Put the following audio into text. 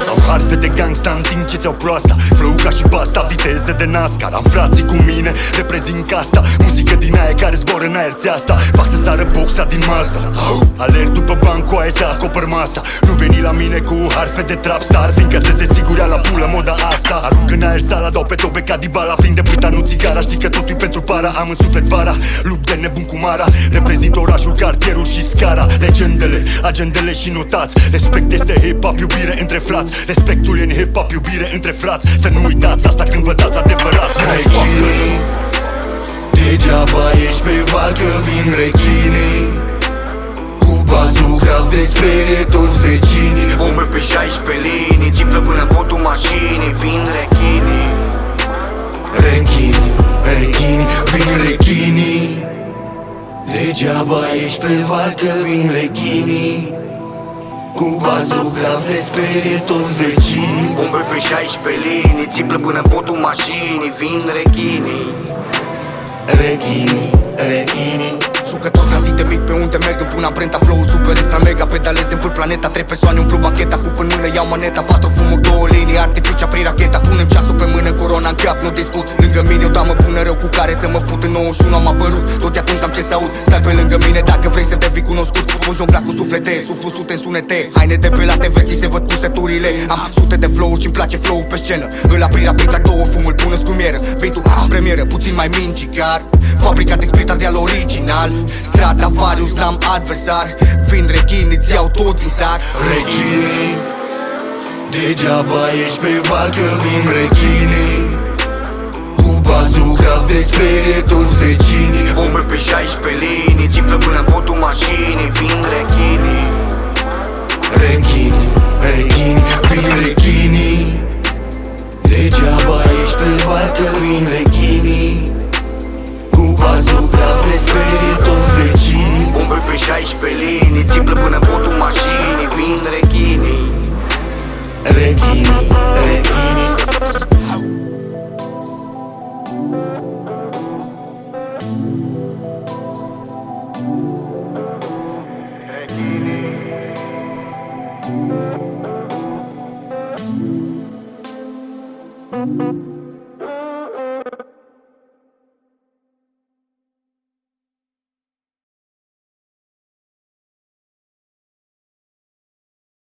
Am harfe de gangsta în timp ce ți-au proasta, flow ca și basta, viteză de NASCAR. Am frații cu mine, reprezint casta, muzică din aia care zboară în aer ți-asta. Fac să sară boxa din Mazda. Alerg după bani cu aia să acopăr masa. Nu veni la mine cu harfe de trapstar, fiindcă se sigurea la pulă moda asta. Arunc în aer sala, dau pe tobe ca Dybala. Prinde puta, nu țigara, știi că totul pentru para. Am în suflet vara, lup de nebun cu Mara. Reprezint orașul, cartierul și scara. Legendele, agendele și notați. Respect este hip-hop, iubire între frați. Respectul e în hip-hop, iubire între frați. Să nu uitați asta când vă dați adevărați. Rechinii, degeaba ești pe val că vin rechinii. Cu bazuca vei sperie toți vecinii. Bombe pe 16 linii, ciplă până în podul mașinii. Vin rechinii. Rechinii, rechinii, vin rechinii. Degeaba ești pe val că vin rechinii. Cu bazuca vei sperie toți vecinii. Bombe pe 16 linii, ciplă până în podul mașinii. Vin rechinii. Rechinii, rechinii. Jucător clasic de mic pe unde merg, îmi pun amprenta, flow super extra mega. Pedalez din full planeta, 3 persoane umplu bancheta. Cu în mână iau maneta, 4 fumuri, 2 linii, artificii apri racheta. Punem ceasul pe mână, corona în cap, nu discut. Lângă mine o damă bună rău cu care să mă fut. În 91 am apărut, tot de atunci n-am ce să aud. Stai pe lângă mine dacă vrei să devii cunoscut. O jongla cu suflete, suflu sute în sunete. Haine de pe la TV ți se văd cu seturile. Am sute de flow-uri și-mi place flow pe scenă. Îl apri rapid, trag 2 fumuri, pun în scumieră. Beat-ul premieră, puțin mai mincicar. Fabrica de splitter de al original. Stradivarius, n-am adversar. Vin rechinii, ți iau tot din sac. Rechinii, degeaba ești pe val că vin rechinii. Cu bazuca vei sperie toți vecinii. Bombe pe 16 linii, ciplă până în podul mașinii. Vin rechinii. Rechinii, rechinii, vin rechinii. Degeaba ești pe val că vin rechinii. Cu bazuca vei sperie toți vecinii. Bombe pe 16 linii, ciplă până în podul mașinii. Vin rechinii. Rechinii, rechinii. Rechinii.